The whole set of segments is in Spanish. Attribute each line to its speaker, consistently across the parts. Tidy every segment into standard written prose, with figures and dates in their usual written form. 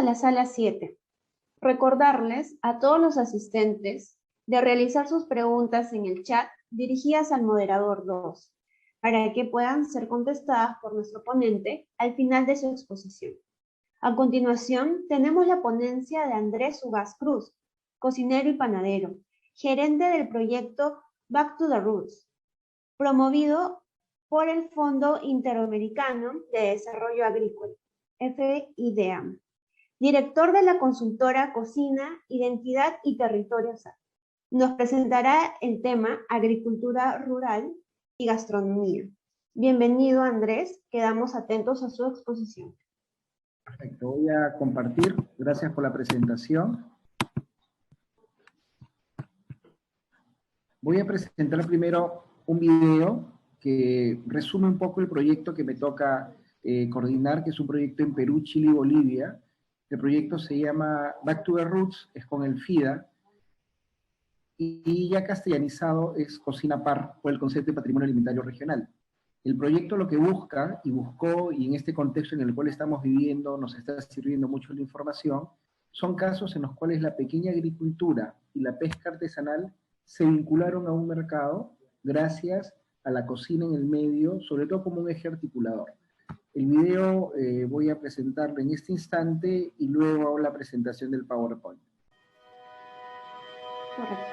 Speaker 1: a la sala 7. Recordarles a todos los asistentes de realizar sus preguntas en el chat dirigidas al moderador 2, para que puedan ser contestadas por nuestro ponente al final de su exposición. A continuación, tenemos la ponencia de Andrés Ugaz Cruz, cocinero y panadero, gerente del proyecto Back to the Roots, promovido por el Fondo Interamericano de Desarrollo Agrícola, FIDEAM, director de la consultora Cocina, Identidad y Territorio SAT. Nos presentará el tema Agricultura Rural y Gastronomía. Bienvenido, Andrés. Quedamos atentos a su exposición.
Speaker 2: Perfecto, voy a compartir. Gracias por la presentación. Voy a presentar primero un video que resume un poco el proyecto que me toca coordinar, que es un proyecto en Perú, Chile y Bolivia. El proyecto se llama Back to the Roots, es con el FIDA, y ya castellanizado es Cocina Par, por el concepto de patrimonio alimentario regional. El proyecto lo que busca, y buscó, y en este contexto en el cual estamos viviendo nos está sirviendo mucho la información, son casos en los cuales la pequeña agricultura y la pesca artesanal se vincularon a un mercado gracias a la cocina en el medio, sobre todo como un eje articulador. El video voy a presentarlo en este instante y luego hago la presentación del PowerPoint.
Speaker 1: Correcto.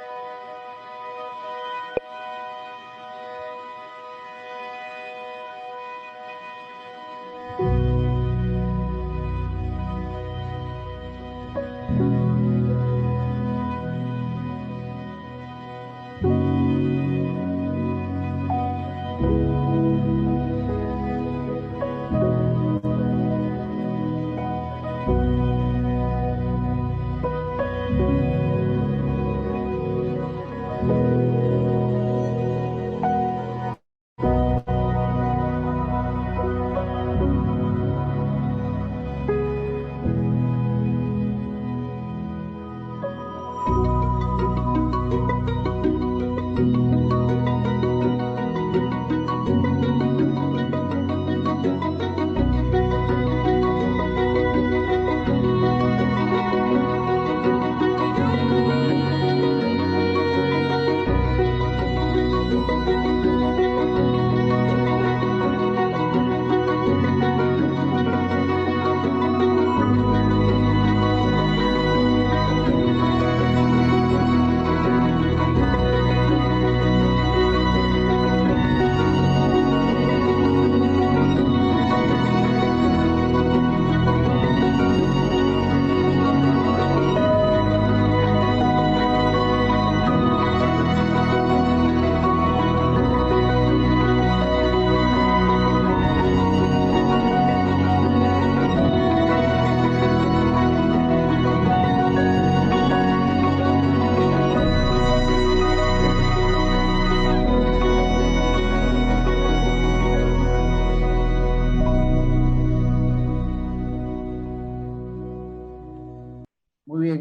Speaker 2: Muy bien,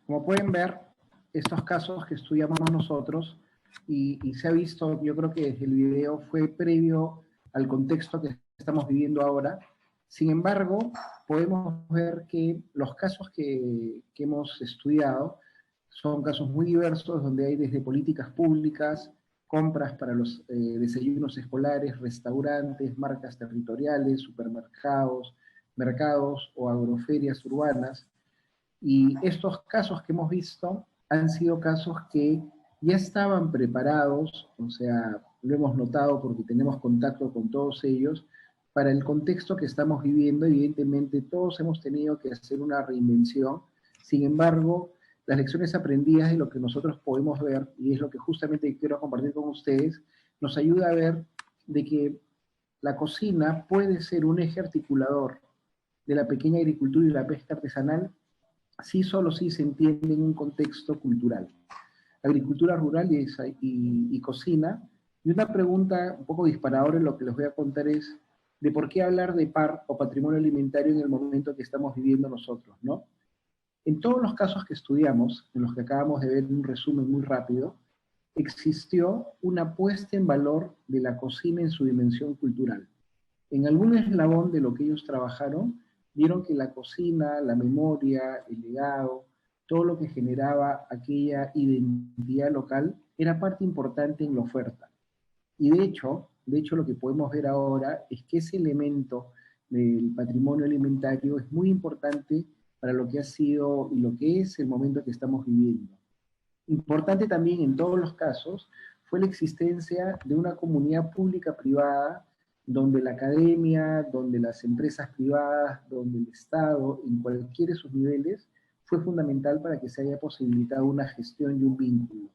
Speaker 2: como pueden ver, estos casos que estudiamos nosotros, y se ha visto, yo creo que el video fue previo al contexto que estamos viviendo ahora. Sin embargo, podemos ver que los casos que hemos estudiado son casos muy diversos, donde hay desde políticas públicas, compras para los desayunos escolares, restaurantes, marcas territoriales, supermercados, mercados o agroferias urbanas. Y estos casos que hemos visto han sido casos que ya estaban preparados, o sea, lo hemos notado porque tenemos contacto con todos ellos, para el contexto que estamos viviendo. Evidentemente todos hemos tenido que hacer una reinvención. Sin embargo, las lecciones aprendidas y lo que nosotros podemos ver, y es lo que justamente quiero compartir con ustedes, nos ayuda a ver de que la cocina puede ser un eje articulador de la pequeña agricultura y la pesca artesanal, sí, solo sí se entiende en un contexto cultural. Agricultura rural y cocina. Y una pregunta un poco disparadora en lo que les voy a contar es de por qué hablar de PAR o patrimonio alimentario en el momento que estamos viviendo nosotros, ¿no? En todos los casos que estudiamos, en los que acabamos de ver un resumen muy rápido, existió una puesta en valor de la cocina en su dimensión cultural. En algún eslabón de lo que ellos trabajaron, vieron que la cocina, la memoria, el legado, todo lo que generaba aquella identidad local era parte importante en la oferta. Y de hecho lo que podemos ver ahora es que ese elemento del patrimonio alimentario es muy importante para lo que ha sido y lo que es el momento que estamos viviendo. Importante también en todos los casos fue la existencia de una comunidad pública-privada donde la academia, donde las empresas privadas, donde el Estado, en cualquiera de sus niveles, fue fundamental para que se haya posibilitado una gestión y un vínculo.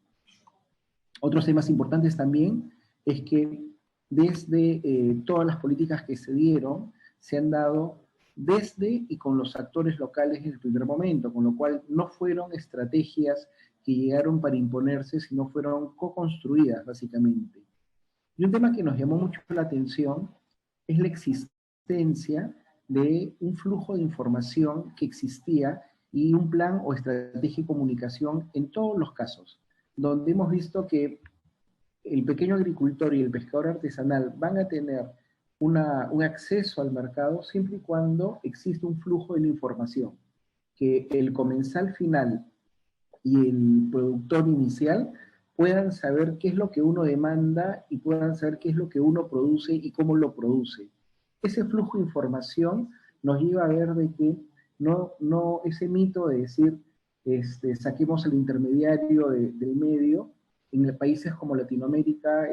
Speaker 2: Otros temas importantes también es que desde todas las políticas que se dieron, se han dado desde y con los actores locales en el primer momento, con lo cual no fueron estrategias que llegaron para imponerse, sino fueron co-construidas básicamente. Y un tema que nos llamó mucho la atención es la existencia de un flujo de información que existía y un plan o estrategia de comunicación en todos los casos, donde hemos visto que el pequeño agricultor y el pescador artesanal van a tener un acceso al mercado siempre y cuando existe un flujo de la información, que el comensal final y el productor inicial puedan saber qué es lo que uno demanda y puedan saber qué es lo que uno produce y cómo lo produce. Ese flujo de información nos lleva a ver de que no ese mito de decir saquemos al intermediario del medio, en países como Latinoamérica,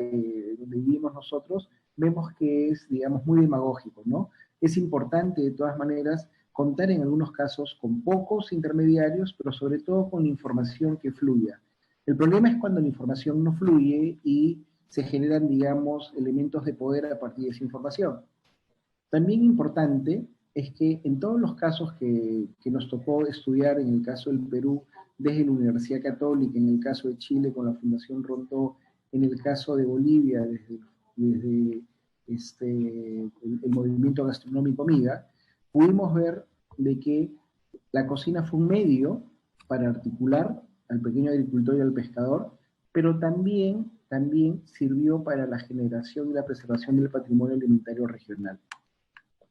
Speaker 2: donde vivimos nosotros, vemos que es, digamos, muy demagógico, ¿no? Es importante, de todas maneras, contar en algunos casos con pocos intermediarios, pero sobre todo con la información que fluya. El problema es cuando la información no fluye y se generan, digamos, elementos de poder a partir de esa información. También importante es que en todos los casos que nos tocó estudiar, en el caso del Perú, desde la Universidad Católica, en el caso de Chile con la Fundación Rondó, en el caso de Bolivia, desde el movimiento gastronómico MIGA, pudimos ver de que la cocina fue un medio para articular al pequeño agricultor y al pescador, pero también sirvió para la generación y la preservación del patrimonio alimentario regional.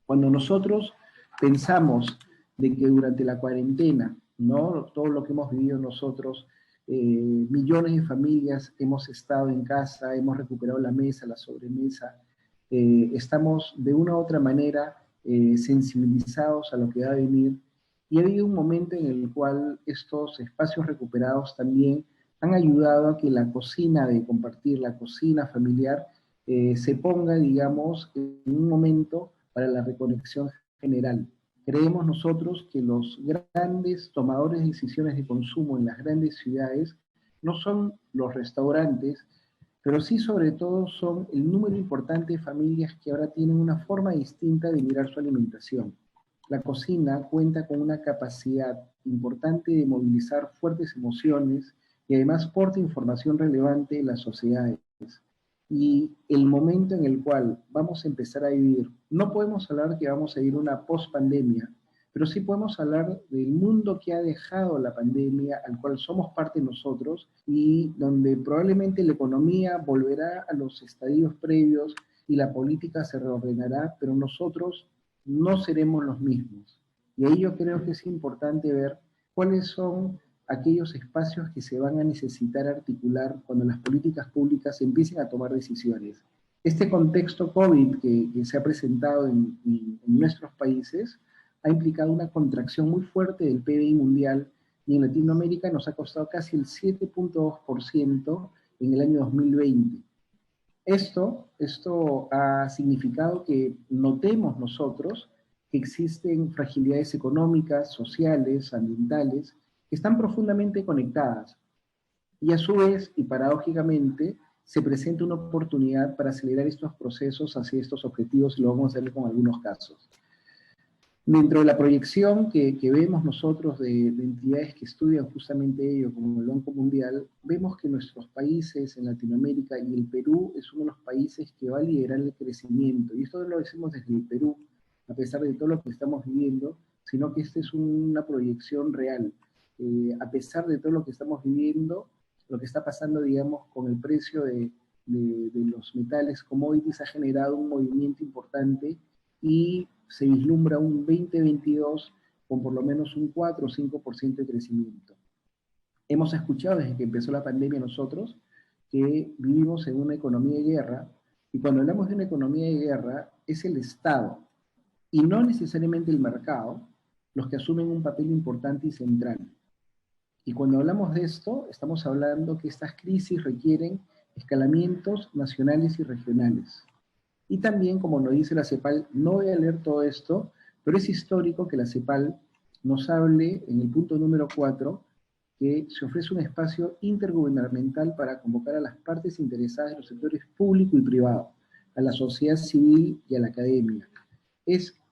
Speaker 2: Cuando nosotros pensamos de que durante la cuarentena, ¿no? Todo lo que hemos vivido nosotros, millones de familias hemos estado en casa, hemos recuperado la mesa, la sobremesa, estamos de una u otra manera sensibilizados a lo que va a venir, y ha habido un momento en el cual estos espacios recuperados también han ayudado a que la cocina de compartir, la cocina familiar, se ponga, digamos, en un momento para la reconexión general. Creemos nosotros que los grandes tomadores de decisiones de consumo en las grandes ciudades no son los restaurantes, pero sí sobre todo son el número importante de familias que ahora tienen una forma distinta de mirar su alimentación. La cocina cuenta con una capacidad importante de movilizar fuertes emociones y además porta información relevante en las sociedades. Y el momento en el cual vamos a empezar a vivir, no podemos hablar que vamos a vivir una post-pandemia, pero sí podemos hablar del mundo que ha dejado la pandemia, al cual somos parte nosotros, y donde probablemente la economía volverá a los estadios previos y la política se reordenará, pero nosotros no seremos los mismos. Y ahí yo creo que es importante ver cuáles son aquellos espacios que se van a necesitar articular cuando las políticas públicas empiecen a tomar decisiones. Este contexto COVID que se ha presentado en nuestros países ha implicado una contracción muy fuerte del PBI mundial, y en Latinoamérica nos ha costado casi el 7.2% en el año 2020. Esto ha significado que notemos nosotros que existen fragilidades económicas, sociales, ambientales, que están profundamente conectadas. Y a su vez, y paradójicamente, se presenta una oportunidad para acelerar estos procesos hacia estos objetivos, y lo vamos a ver con algunos casos. Dentro de la proyección que vemos nosotros de entidades que estudian justamente ello, como el Banco Mundial, vemos que nuestros países en Latinoamérica, y el Perú es uno de los países que va a liderar el crecimiento. Y esto no lo decimos desde el Perú, a pesar de todo lo que estamos viviendo, sino que esta es una proyección real. A pesar de todo lo que estamos viviendo, lo que está pasando, digamos, con el precio de los metales commodities ha generado un movimiento importante, y se vislumbra un 2022 con por lo menos un 4 o 5% de crecimiento. Hemos escuchado desde que empezó la pandemia nosotros que vivimos en una economía de guerra, y cuando hablamos de una economía de guerra es el Estado, y no necesariamente el mercado, los que asumen un papel importante y central. Y cuando hablamos de esto, estamos hablando que estas crisis requieren escalamientos nacionales y regionales. Y también, como nos dice la CEPAL, no voy a leer todo esto, pero es histórico que la CEPAL nos hable en el punto número 4, que se ofrece un espacio intergubernamental para convocar a las partes interesadas de los sectores público y privado, a la sociedad civil y a la academia.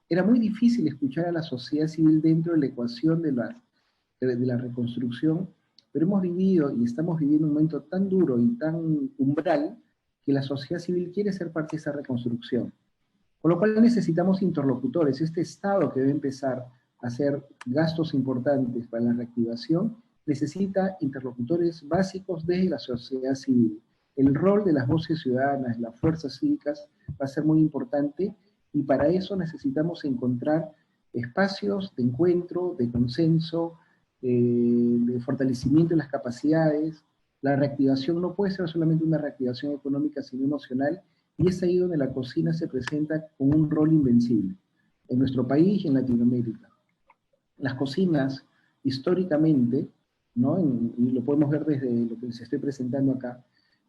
Speaker 2: Era muy difícil escuchar a la sociedad civil dentro de la ecuación de la reconstrucción, pero hemos vivido y estamos viviendo un momento tan duro y tan umbral que la sociedad civil quiere ser parte de esa reconstrucción. Con lo cual necesitamos interlocutores. Este Estado que debe empezar a hacer gastos importantes para la reactivación necesita interlocutores básicos desde la sociedad civil. El rol de las voces ciudadanas, las fuerzas cívicas, va a ser muy importante, y para eso necesitamos encontrar espacios de encuentro, de consenso, de fortalecimiento de las capacidades. La reactivación no puede ser solamente una reactivación económica, sino emocional, y es ahí donde la cocina se presenta con un rol invencible, en nuestro país y en Latinoamérica. Las cocinas, históricamente, ¿no? Y lo podemos ver desde lo que les estoy presentando acá,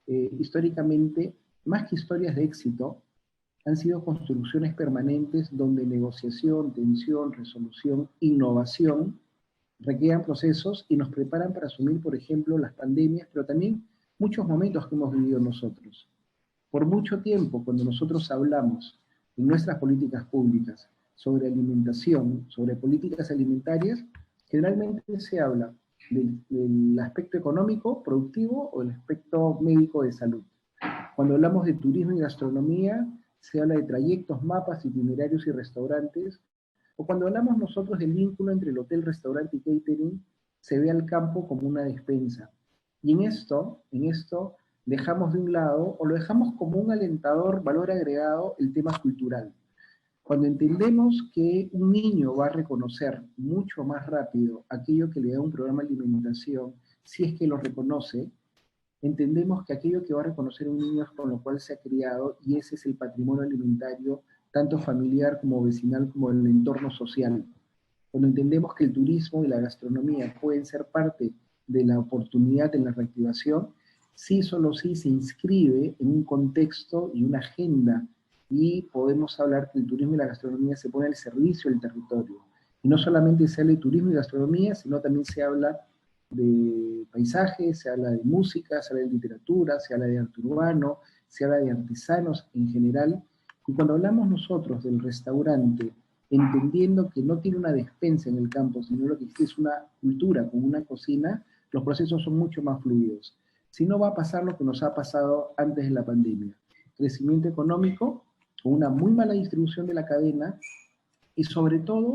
Speaker 2: históricamente, más que historias de éxito, han sido construcciones permanentes donde negociación, tensión, resolución, innovación requieran procesos y nos preparan para asumir, por ejemplo, las pandemias, pero también muchos momentos que hemos vivido nosotros. Por mucho tiempo, cuando nosotros hablamos en nuestras políticas públicas sobre alimentación, sobre políticas alimentarias, generalmente se habla del aspecto económico, productivo, o el aspecto médico de salud. Cuando hablamos de turismo y gastronomía, se habla de trayectos, mapas, itinerarios y restaurantes, o cuando hablamos nosotros del vínculo entre el hotel, restaurante y catering, se ve al campo como una despensa. Y en esto dejamos de un lado, o lo dejamos como un alentador valor agregado, el tema cultural. Cuando entendemos que un niño va a reconocer mucho más rápido aquello que le da un programa de alimentación, si es que lo reconoce, entendemos que aquello que va a reconocer un niño es con lo cual se ha criado, y ese es el patrimonio alimentario, tanto familiar como vecinal, como el entorno social. Cuando entendemos que el turismo y la gastronomía pueden ser parte de la oportunidad en la reactivación, sí, solo sí se inscribe en un contexto y una agenda, y podemos hablar que el turismo y la gastronomía se ponen al servicio del territorio. Y no solamente se habla de turismo y gastronomía, sino también se habla de paisajes, se habla de música, se habla de literatura, se habla de arte urbano, se habla de artesanos en general. Y cuando hablamos nosotros del restaurante, entendiendo que no tiene una despensa en el campo, sino lo que existe es una cultura con una cocina, los procesos son mucho más fluidos. Si no, va a pasar lo que nos ha pasado antes de la pandemia: crecimiento económico con una muy mala distribución de la cadena, y sobre todo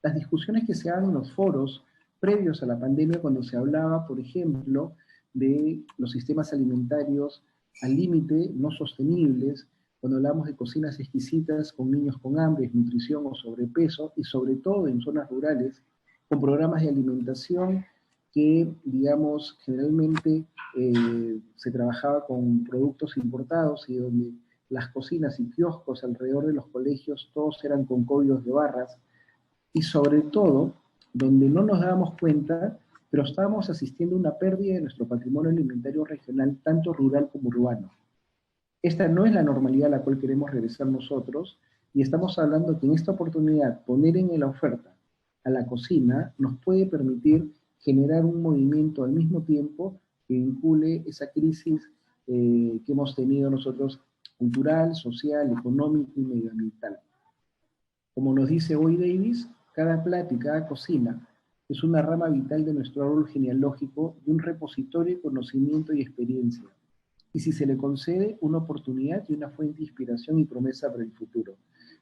Speaker 2: las discusiones que se dan en los foros previos a la pandemia, cuando se hablaba, por ejemplo, de los sistemas alimentarios al límite, no sostenibles, cuando hablamos de cocinas exquisitas con niños con hambre, desnutrición o sobrepeso, y sobre todo en zonas rurales, con programas de alimentación que, digamos, generalmente se trabajaba con productos importados, y donde las cocinas y kioscos alrededor de los colegios todos eran con códigos de barras, y sobre todo, donde no nos dábamos cuenta, pero estábamos asistiendo a una pérdida de nuestro patrimonio alimentario regional, tanto rural como urbano. Esta no es la normalidad a la cual queremos regresar nosotros, y estamos hablando que en esta oportunidad poner en la oferta a la cocina nos puede permitir generar un movimiento al mismo tiempo que vincule esa crisis que hemos tenido nosotros, cultural, social, económica y medioambiental. Como nos dice hoy Davis, cada plato y cada cocina es una rama vital de nuestro árbol genealógico, de un repositorio de conocimiento y experiencia, y si se le concede, una oportunidad y una fuente de inspiración y promesa para el futuro.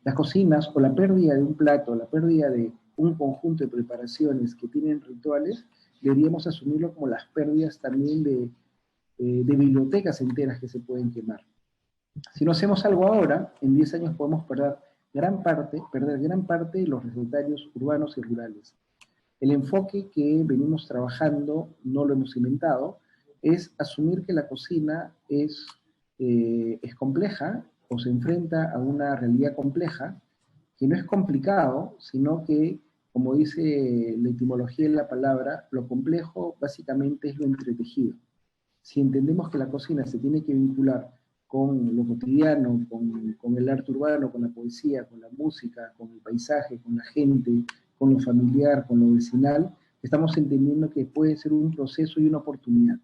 Speaker 2: Las cocinas, o la pérdida de un plato, la pérdida de un conjunto de preparaciones que tienen rituales, deberíamos asumirlo como las pérdidas también de bibliotecas enteras que se pueden quemar. Si no hacemos algo ahora, en 10 años podemos perder perder gran parte de los recetarios urbanos y rurales. El enfoque que venimos trabajando, no lo hemos inventado, es asumir que la cocina es compleja o se enfrenta a una realidad compleja, que no es complicado, sino que, como dice la etimología de la palabra, lo complejo básicamente es lo entretejido. Si entendemos que la cocina se tiene que vincular con lo cotidiano, con el arte urbano, con la poesía, con la música, con el paisaje, con la gente, con lo familiar, con lo vecinal, estamos entendiendo que puede ser un proceso y una oportunidad.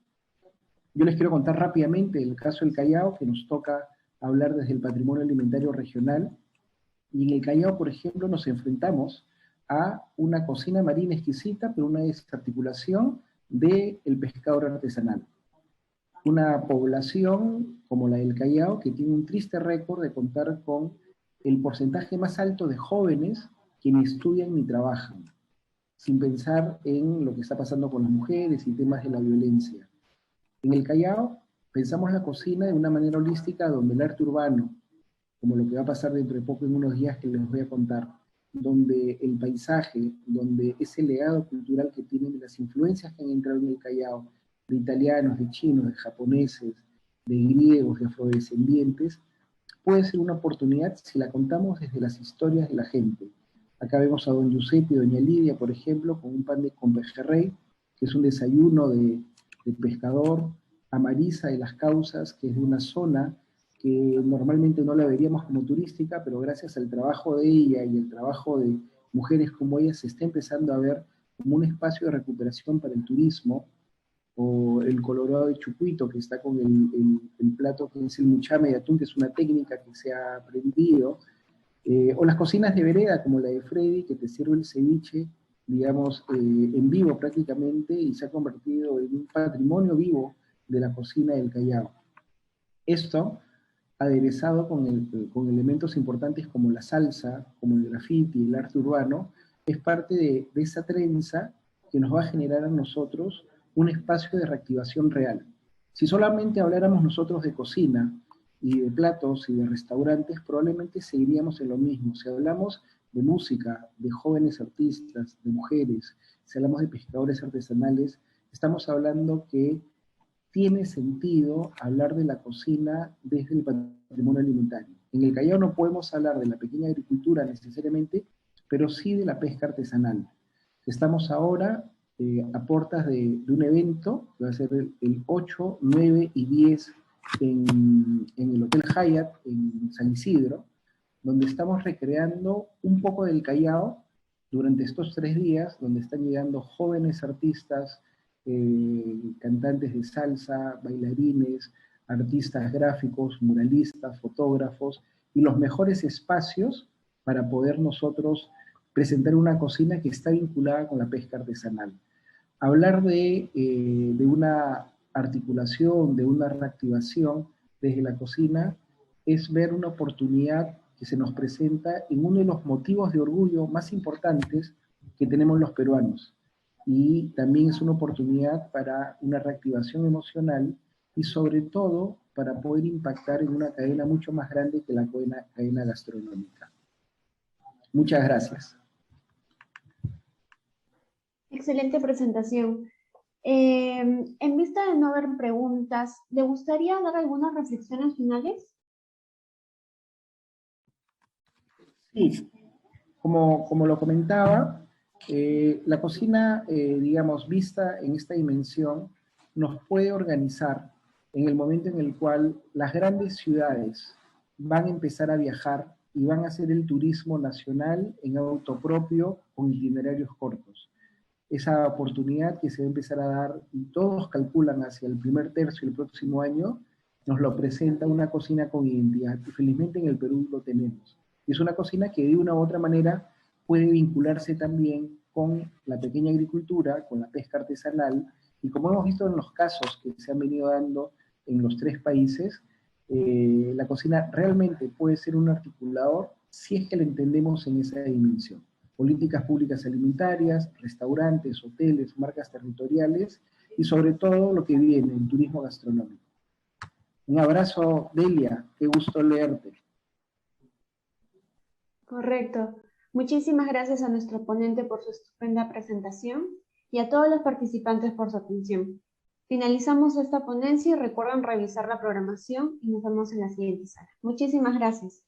Speaker 2: Yo les quiero contar rápidamente el caso del Callao, que nos toca hablar desde el patrimonio alimentario regional. Y en el Callao, por ejemplo, nos enfrentamos a una cocina marina exquisita, pero una desarticulación del pescador artesanal. Una población como la del Callao, que tiene un triste récord de contar con el porcentaje más alto de jóvenes que ni estudian ni trabajan, sin pensar en lo que está pasando con las mujeres y temas de la violencia. En el Callao pensamos la cocina de una manera holística, donde el arte urbano, como lo que va a pasar dentro de poco en unos días que les voy a contar, donde el paisaje, donde ese legado cultural que tienen de las influencias que han entrado en el Callao, de italianos, de chinos, de japoneses, de griegos, de afrodescendientes, puede ser una oportunidad si la contamos desde las historias de la gente. Acá vemos a don Giuseppe y doña Lidia, por ejemplo, con un pan con pejerrey, que es un desayuno de pescador, a Marisa de las Causas, que es de una zona que normalmente no la veríamos como turística, pero gracias al trabajo de ella y el trabajo de mujeres como ella, se está empezando a ver como un espacio de recuperación para el turismo, o el colorado de Chucuito, que está con el plato que es el muchame de atún, que es una técnica que se ha aprendido, o las cocinas de vereda, como la de Freddy, que te sirve el ceviche, digamos, en vivo prácticamente, y se ha convertido en un patrimonio vivo de la cocina del Callao. Esto, aderezado con elementos importantes como la salsa, como el graffiti, el arte urbano, es parte de esa trenza que nos va a generar a nosotros un espacio de reactivación real. Si solamente habláramos nosotros de cocina y de platos y de restaurantes, probablemente seguiríamos en lo mismo. Si hablamos de música, de jóvenes artistas, de mujeres, si hablamos de pescadores artesanales, estamos hablando que tiene sentido hablar de la cocina desde el patrimonio alimentario. En el Callao no podemos hablar de la pequeña agricultura necesariamente, pero sí de la pesca artesanal. Estamos ahora a puertas de un evento, que va a ser el 8, 9 y 10 en el Hotel Hyatt, en San Isidro, donde estamos recreando un poco del Callao durante estos 3 días, donde están llegando jóvenes artistas, cantantes de salsa, bailarines, artistas gráficos, muralistas, fotógrafos, y los mejores espacios para poder nosotros presentar una cocina que está vinculada con la pesca artesanal. Hablar de una articulación, de una reactivación desde la cocina, es ver una oportunidad que se nos presenta en uno de los motivos de orgullo más importantes que tenemos los peruanos. Y también es una oportunidad para una reactivación emocional y sobre todo para poder impactar en una cadena mucho más grande que la cadena gastronómica. Muchas gracias.
Speaker 1: Excelente presentación. En vista de no haber preguntas, ¿le gustaría dar algunas reflexiones finales?
Speaker 2: Sí, como lo comentaba, la cocina, digamos, vista en esta dimensión, nos puede organizar en el momento en el cual las grandes ciudades van a empezar a viajar y van a hacer el turismo nacional en auto propio con itinerarios cortos. Esa oportunidad que se va a empezar a dar, y todos calculan hacia el primer tercio del próximo año, nos lo presenta una cocina con identidad, y felizmente en el Perú lo tenemos. Y es una cocina que de una u otra manera puede vincularse también con la pequeña agricultura, con la pesca artesanal, y como hemos visto en los casos que se han venido dando en los 3 países, la cocina realmente puede ser un articulador si es que la entendemos en esa dimensión. Políticas públicas alimentarias, restaurantes, hoteles, marcas territoriales, y sobre todo lo que viene, el turismo gastronómico. Un abrazo, Delia, qué gusto leerte.
Speaker 1: Correcto. Muchísimas gracias a nuestro ponente por su estupenda presentación y a todos los participantes por su atención. Finalizamos esta ponencia y recuerden revisar la programación y nos vemos en la siguiente sala. Muchísimas gracias.